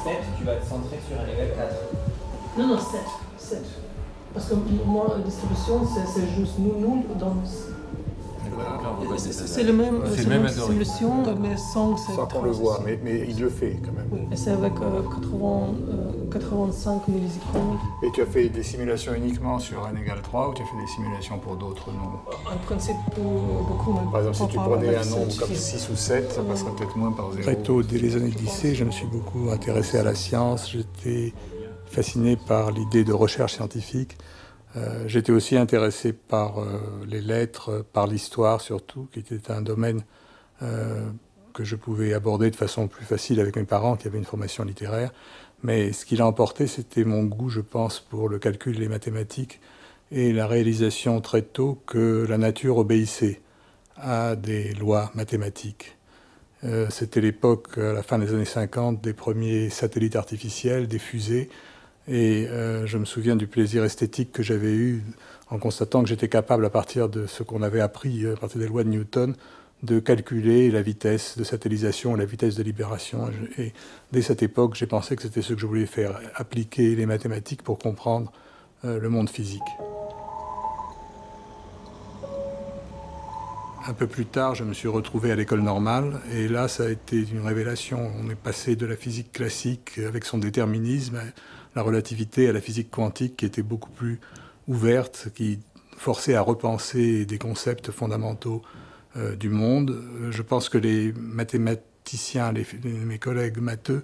7, tu vas te centrer sur un level 4. Non, non, 7. 7. Parce que moi, la distribution, c'est juste nous dans... C'est le même solution, mais sans... Sans qu'on le voit, mais il le fait quand même. Oui, et c'est avec 85 millisicrons. Et tu as fait des simulations uniquement sur n égale 3 ou tu as fait des simulations pour d'autres nombres? En principe, beaucoup. Par exemple, si tu prenais un nombre comme 6 ou 7, ça passerait peut-être moins par 0. Très tôt, dès les années de lycée, je me suis beaucoup intéressé à la science. J'étais fasciné par l'idée de recherche scientifique. J'étais aussi intéressé par les lettres, par l'histoire surtout, qui était un domaine que je pouvais aborder de façon plus facile avec mes parents qui avaient une formation littéraire. Mais ce qui l'a emporté, c'était mon goût, je pense, pour le calcul et les mathématiques et la réalisation très tôt que la nature obéissait à des lois mathématiques. C'était l'époque, à la fin des années 50, des premiers satellites artificiels, des fusées. Et je me souviens du plaisir esthétique que j'avais eu en constatant que j'étais capable, à partir de ce qu'on avait appris, à partir des lois de Newton, de calculer la vitesse de satellisation, la vitesse de libération. Et dès cette époque, j'ai pensé que c'était ce que je voulais faire, appliquer les mathématiques pour comprendre le monde physique. Un peu plus tard, je me suis retrouvé à l'école normale, et là, ça a été une révélation. On est passé de la physique classique, avec son déterminisme, la relativité, à la physique quantique, qui était beaucoup plus ouverte, qui forçait à repenser des concepts fondamentaux du monde. Je pense que les mathématiciens, mes collègues matheux,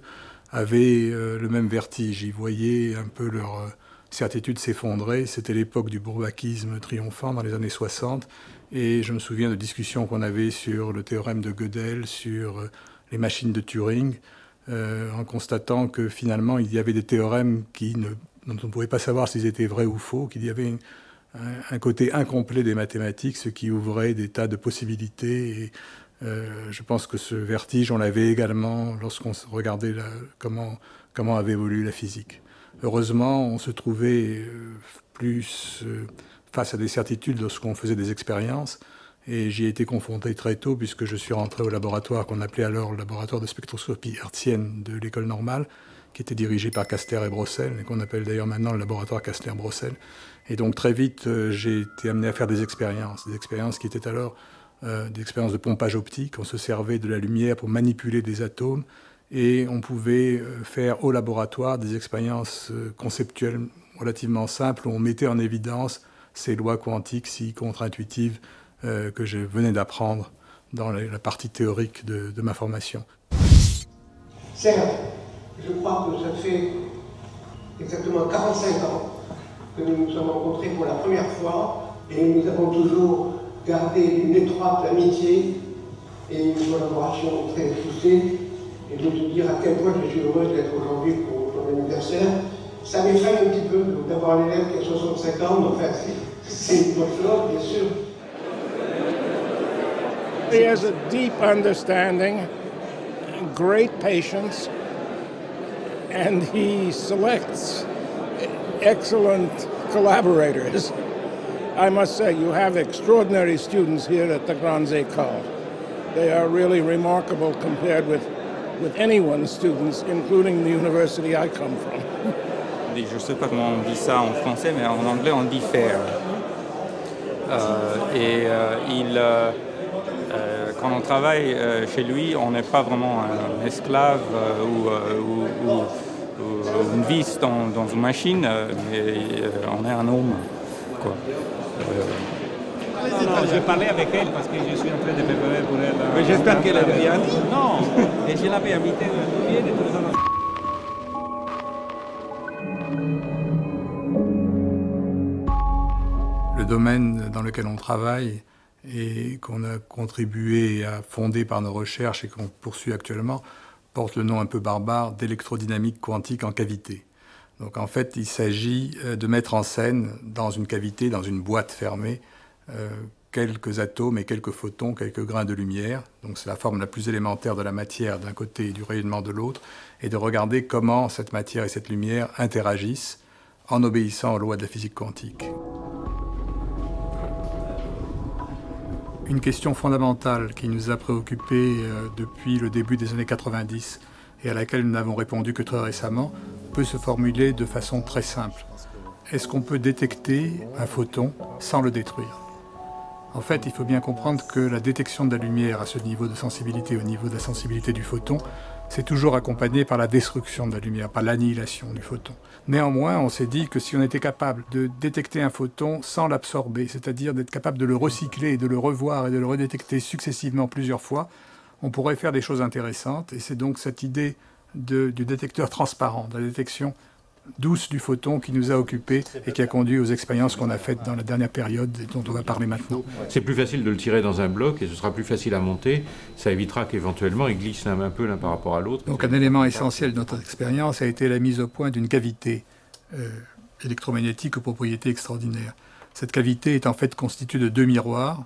avaient le même vertige. Ils voyaient un peu leur certitude s'effondrer. C'était l'époque du bourbakisme triomphant dans les années 60. Et je me souviens de discussions qu'on avait sur le théorème de Gödel, sur les machines de Turing, en constatant que finalement il y avait des théorèmes dont on ne pouvait pas savoir s'ils étaient vrais ou faux, qu'il y avait un côté incomplet des mathématiques, ce qui ouvrait des tas de possibilités. Et je pense que ce vertige, on l'avait également lorsqu'on regardait comment avait évolué la physique. Heureusement, on se trouvait plus face à des certitudes lorsqu'on faisait des expériences. Et j'y ai été confronté très tôt, puisque je suis rentré au laboratoire qu'on appelait alors le laboratoire de spectroscopie hertzienne de l'école normale, qui était dirigé par Caster et Brossel, et qu'on appelle d'ailleurs maintenant le laboratoire Caster-Brossel. Et donc très vite, j'ai été amené à faire des expériences qui étaient alors des expériences de pompage optique. On se servait de la lumière pour manipuler des atomes, et on pouvait faire au laboratoire des expériences conceptuelles relativement simples, où on mettait en évidence ces lois quantiques si contre-intuitives que je venais d'apprendre dans la partie théorique de ma formation. Serge, je crois que ça fait exactement 45 ans que nous nous sommes rencontrés pour la première fois, et nous avons toujours gardé une étroite amitié et une collaboration très poussée. Et je veux te dire à quel point je suis heureuse d'être aujourd'hui pour ton anniversaire. Ça m'effraie un petit peu d'avoir un élève qui a 65 ans, mais enfin, c'est une bonne chose, bien sûr. He has a deep understanding, great patience, and he selects excellent collaborators. I must say, you have extraordinary students here at the Grandes Écoles. They are really remarkable compared with anyone's students, including the university I come from. Je ne sais pas comment on dit ça en français, mais en anglais on dit fair. Quand on travaille chez lui, on n'est pas vraiment un esclave ou une vis dans une machine, mais on est un homme, quoi. Je vais parler avec elle parce que je suis en train de préparer pour elle. Mais j'espère qu'elle a rien dit. Non, et je l'avais invitée tout bien et tout ça. Le domaine dans lequel on travaille et qu'on a contribué à fonder par nos recherches et qu'on poursuit actuellement porte le nom un peu barbare d'électrodynamique quantique en cavité. Donc en fait, il s'agit de mettre en scène dans une cavité, dans une boîte fermée, quelques atomes et quelques photons, quelques grains de lumière. Donc c'est la forme la plus élémentaire de la matière d'un côté et du rayonnement de l'autre, et de regarder comment cette matière et cette lumière interagissent en obéissant aux lois de la physique quantique. Une question fondamentale qui nous a préoccupés depuis le début des années 90 et à laquelle nous n'avons répondu que très récemment, peut se formuler de façon très simple. Est-ce qu'on peut détecter un photon sans le détruire? En fait, il faut bien comprendre que la détection de la lumière à ce niveau de sensibilité, au niveau de la sensibilité du photon, c'est toujours accompagné par la destruction de la lumière, par l'annihilation du photon. Néanmoins, on s'est dit que si on était capable de détecter un photon sans l'absorber, c'est-à-dire d'être capable de le recycler, et de le revoir et de le redétecter successivement plusieurs fois, on pourrait faire des choses intéressantes. Et c'est donc cette idée du détecteur transparent, de la détection douce du photon qui nous a occupés et qui a conduit aux expériences qu'on a faites dans la dernière période et dont on va parler maintenant. C'est plus facile de le tirer dans un bloc et ce sera plus facile à monter. Ça évitera qu'éventuellement il glisse un peu l'un par rapport à l'autre. Donc un élément essentiel de notre expérience a été la mise au point d'une cavité électromagnétique aux propriétés extraordinaires. Cette cavité est en fait constituée de deux miroirs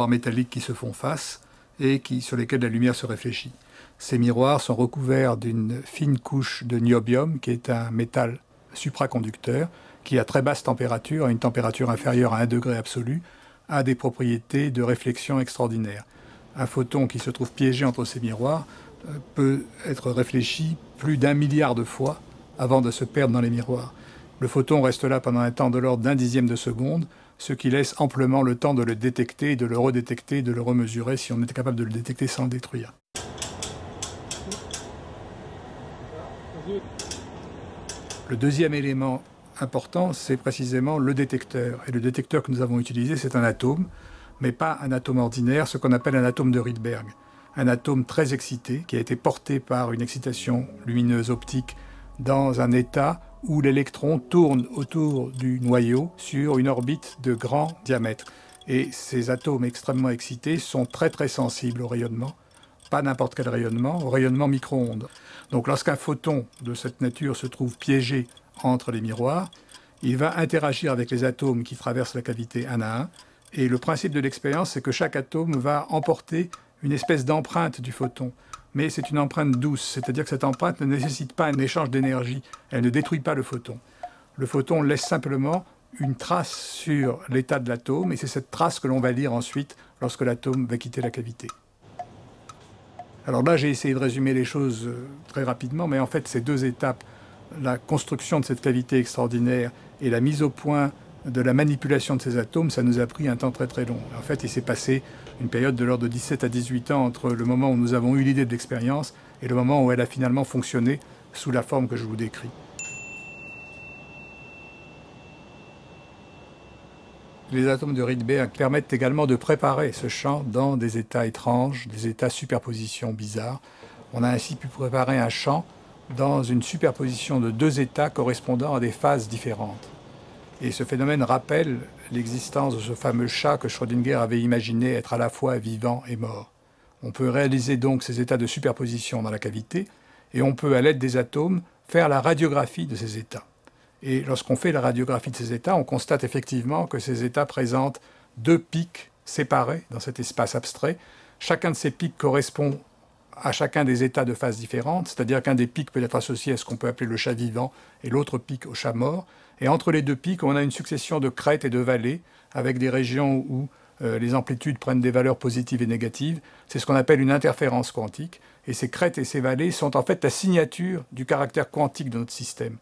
métalliques qui se font face et sur lesquels la lumière se réfléchit. Ces miroirs sont recouverts d'une fine couche de niobium, qui est un métal supraconducteur, qui à très basse température, à une température inférieure à 1 degré absolu, a des propriétés de réflexion extraordinaires. Un photon qui se trouve piégé entre ces miroirs peut être réfléchi plus d'1 milliard de fois avant de se perdre dans les miroirs. Le photon reste là pendant un temps de l'ordre d'1 dixième de seconde, ce qui laisse amplement le temps de le détecter, de le redétecter, de le remesurer si on était capable de le détecter sans le détruire. Le deuxième élément important, c'est précisément le détecteur. Et le détecteur que nous avons utilisé, c'est un atome, mais pas un atome ordinaire, ce qu'on appelle un atome de Rydberg. Un atome très excité, qui a été porté par une excitation lumineuse optique dans un état où l'électron tourne autour du noyau sur une orbite de grand diamètre. Et ces atomes extrêmement excités sont très très sensibles au rayonnement, pas n'importe quel rayonnement, au rayonnement micro-ondes. Donc lorsqu'un photon de cette nature se trouve piégé entre les miroirs, il va interagir avec les atomes qui traversent la cavité un à un. Et le principe de l'expérience, c'est que chaque atome va emporter une espèce d'empreinte du photon. Mais c'est une empreinte douce, c'est-à-dire que cette empreinte ne nécessite pas un échange d'énergie. Elle ne détruit pas le photon. Le photon laisse simplement une trace sur l'état de l'atome, et c'est cette trace que l'on va lire ensuite lorsque l'atome va quitter la cavité. Alors là, j'ai essayé de résumer les choses très rapidement, mais en fait, ces deux étapes, la construction de cette cavité extraordinaire et la mise au point de la manipulation de ces atomes, ça nous a pris un temps très très long. En fait, il s'est passé une période de l'ordre de 17 à 18 ans entre le moment où nous avons eu l'idée de l'expérience et le moment où elle a finalement fonctionné sous la forme que je vous décris. Les atomes de Rydberg permettent également de préparer ce champ dans des états étranges, des états superposition bizarres. On a ainsi pu préparer un champ dans une superposition de deux états correspondant à des phases différentes. Et ce phénomène rappelle l'existence de ce fameux chat que Schrödinger avait imaginé être à la fois vivant et mort. On peut réaliser donc ces états de superposition dans la cavité, et on peut, à l'aide des atomes, faire la radiographie de ces états. Et lorsqu'on fait la radiographie de ces états, on constate effectivement que ces états présentent deux pics séparés dans cet espace abstrait. Chacun de ces pics correspond à chacun des états de phase différentes, c'est-à-dire qu'un des pics peut être associé à ce qu'on peut appeler le chat vivant et l'autre pic au chat mort. Et entre les deux pics, on a une succession de crêtes et de vallées avec des régions où les amplitudes prennent des valeurs positives et négatives. C'est ce qu'on appelle une interférence quantique. Et ces crêtes et ces vallées sont en fait la signature du caractère quantique de notre système.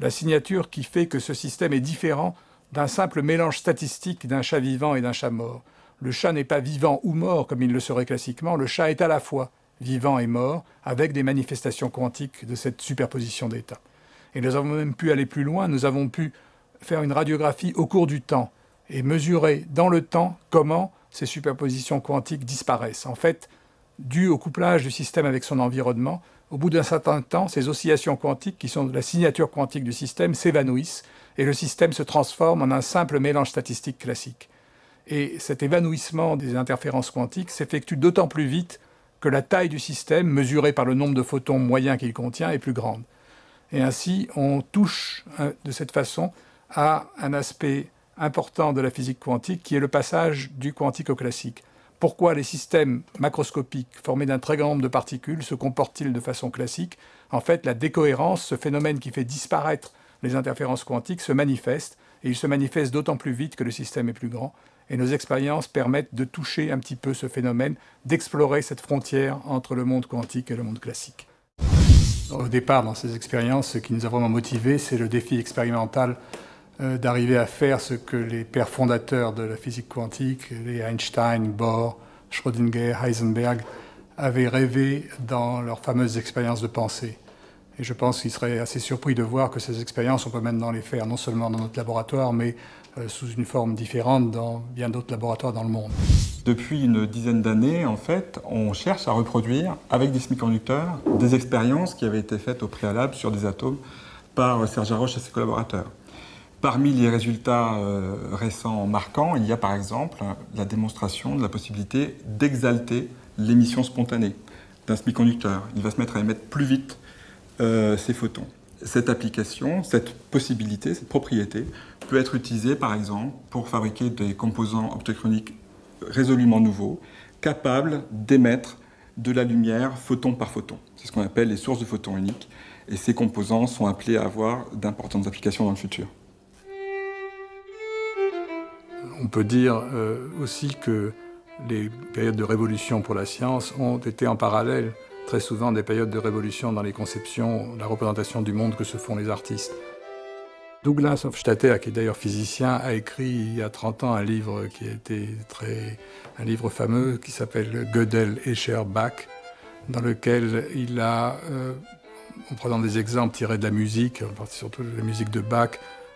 La signature qui fait que ce système est différent d'un simple mélange statistique d'un chat vivant et d'un chat mort. Le chat n'est pas vivant ou mort comme il le serait classiquement, le chat est à la fois vivant et mort, avec des manifestations quantiques de cette superposition d'états. Et nous avons même pu aller plus loin, nous avons pu faire une radiographie au cours du temps et mesurer dans le temps comment ces superpositions quantiques disparaissent. En fait, dû au couplage du système avec son environnement, au bout d'un certain temps, ces oscillations quantiques, qui sont de la signature quantique du système, s'évanouissent et le système se transforme en un simple mélange statistique classique. Et cet évanouissement des interférences quantiques s'effectue d'autant plus vite que la taille du système, mesurée par le nombre de photons moyens qu'il contient, est plus grande. Et ainsi, on touche de cette façon à un aspect important de la physique quantique, qui est le passage du quantique au classique. Pourquoi les systèmes macroscopiques formés d'un très grand nombre de particules se comportent-ils de façon classique? En fait, la décohérence, ce phénomène qui fait disparaître les interférences quantiques, se manifeste, et il se manifeste d'autant plus vite que le système est plus grand. Et nos expériences permettent de toucher un petit peu ce phénomène, d'explorer cette frontière entre le monde quantique et le monde classique. Au départ, dans ces expériences, ce qui nous a vraiment motivés, c'est le défi expérimental d'arriver à faire ce que les pères fondateurs de la physique quantique, les Einstein, Bohr, Schrödinger, Heisenberg, avaient rêvé dans leurs fameuses expériences de pensée. Et je pense qu'il serait assez surpris de voir que ces expériences, on peut maintenant les faire non seulement dans notre laboratoire, mais sous une forme différente dans bien d'autres laboratoires dans le monde. Depuis une dizaine d'années, en fait, on cherche à reproduire, avec des semi-conducteurs, des expériences qui avaient été faites au préalable sur des atomes par Serge Haroche et ses collaborateurs. Parmi les résultats récents marquants, il y a par exemple la démonstration de la possibilité d'exalter l'émission spontanée d'un semi-conducteur. Il va se mettre à émettre plus vite ces photons. Cette application, cette possibilité, cette propriété peut être utilisée par exemple pour fabriquer des composants optochroniques résolument nouveaux, capables d'émettre de la lumière photon par photon. C'est ce qu'on appelle les sources de photons uniques, et ces composants sont appelés à avoir d'importantes applications dans le futur. On peut dire aussi que les périodes de révolution pour la science ont été en parallèle très souvent des périodes de révolution dans les conceptions, la représentation du monde que se font les artistes. Douglas Hofstadter, qui est d'ailleurs physicien, a écrit il y a 30 ans un livre qui a été un livre fameux qui s'appelle Gödel, Escher, Bach, dans lequel il a, en prenant des exemples tirés de la musique, surtout de la musique de Bach,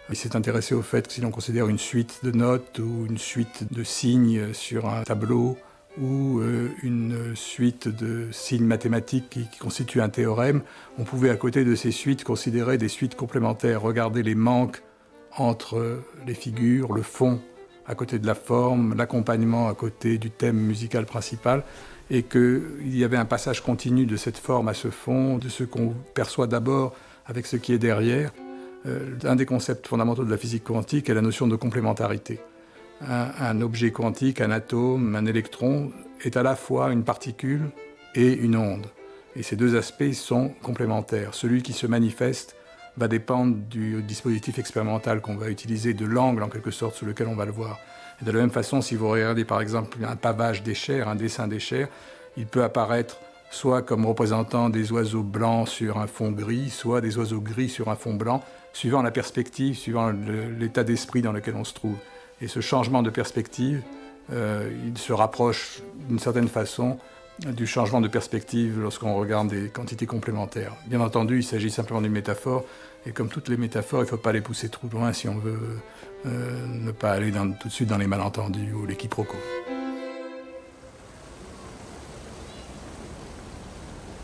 il s'est intéressé au fait que si l'on considère une suite de notes ou une suite de signes sur un tableau ou une suite de signes mathématiques qui constituent un théorème, on pouvait à côté de ces suites considérer des suites complémentaires, regarder les manques entre les figures, le fond à côté de la forme, l'accompagnement à côté du thème musical principal, et qu'il y avait un passage continu de cette forme à ce fond, de ce qu'on perçoit d'abord avec ce qui est derrière. Un des concepts fondamentaux de la physique quantique est la notion de complémentarité. Un objet quantique, un atome, un électron, est à la fois une particule et une onde. Et ces deux aspects sont complémentaires. Celui qui se manifeste va dépendre du dispositif expérimental qu'on va utiliser, de l'angle en quelque sorte sous lequel on va le voir. Et de la même façon, si vous regardez par exemple un pavage d'Escher, un dessin d'Escher, il peut apparaître soit comme représentant des oiseaux blancs sur un fond gris, soit des oiseaux gris sur un fond blanc, suivant la perspective, suivant l'état d'esprit dans lequel on se trouve. Et ce changement de perspective, il se rapproche d'une certaine façon du changement de perspective lorsqu'on regarde des quantités complémentaires. Bien entendu, il s'agit simplement d'une métaphore, et comme toutes les métaphores, il ne faut pas les pousser trop loin si on veut ne pas aller tout de suite dans les malentendus ou les quiproquos.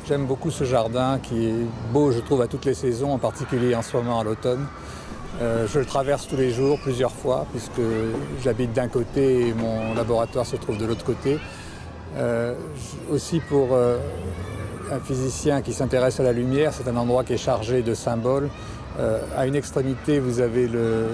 J'aime beaucoup ce jardin qui est beau, je trouve, à toutes les saisons, en particulier en ce moment à l'automne. Je le traverse tous les jours, plusieurs fois, puisque j'habite d'un côté et mon laboratoire se trouve de l'autre côté. Aussi pour un physicien qui s'intéresse à la lumière, c'est un endroit qui est chargé de symboles. À une extrémité, vous avez le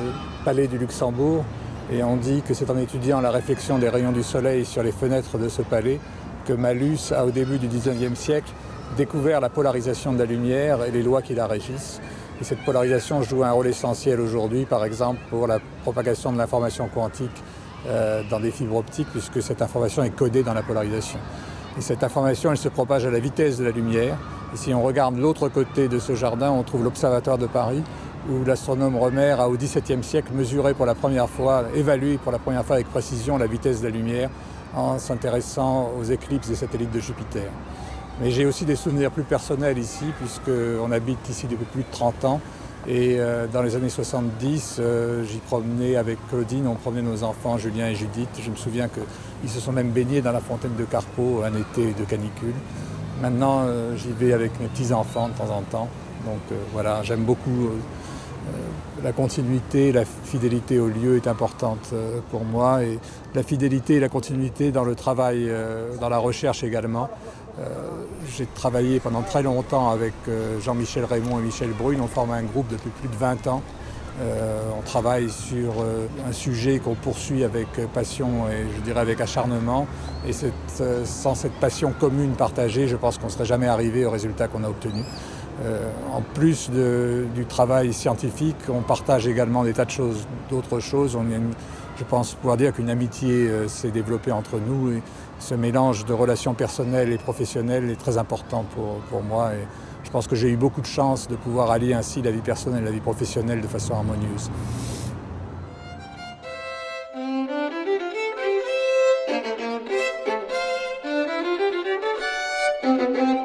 palais du Luxembourg, et on dit que c'est en étudiant la réflexion des rayons du soleil sur les fenêtres de ce palais que Malus a, au début du XIXe siècle, découvert la polarisation de la lumière et les lois qui la régissent. Et cette polarisation joue un rôle essentiel aujourd'hui, par exemple pour la propagation de l'information quantique dans des fibres optiques, puisque cette information est codée dans la polarisation. Et cette information, elle se propage à la vitesse de la lumière. Et si on regarde l'autre côté de ce jardin, on trouve l'Observatoire de Paris, où l'astronome Romer a, au XVIIe siècle, mesuré pour la première fois, évalué pour la première fois avec précision la vitesse de la lumière en s'intéressant aux éclipses des satellites de Jupiter. Mais j'ai aussi des souvenirs plus personnels ici, puisqu'on habite ici depuis plus de 30 ans. Et dans les années 70, j'y promenais avec Claudine, on promenait nos enfants, Julien et Judith. Je me souviens qu'ils se sont même baignés dans la fontaine de Carpeaux un été de canicule. Maintenant, j'y vais avec mes petits-enfants de temps en temps. Donc voilà, j'aime beaucoup la continuité, la fidélité au lieu est importante pour moi. Et la fidélité et la continuité dans le travail, dans la recherche également. J'ai travaillé pendant très longtemps avec Jean-Michel Raymond et Michel Brune. On forme un groupe depuis plus de 20 ans. On travaille sur un sujet qu'on poursuit avec passion et je dirais avec acharnement. Et sans cette passion commune partagée, je pense qu'on ne serait jamais arrivé au résultat qu'on a obtenu. En plus du travail scientifique, on partage également des tas de choses, d'autres choses. Je pense pouvoir dire qu'une amitié s'est développée entre nous. Et ce mélange de relations personnelles et professionnelles est très important pour moi. Et Je pense que j'ai eu beaucoup de chance de pouvoir allier ainsi la vie personnelle et la vie professionnelle de façon harmonieuse. Thank you.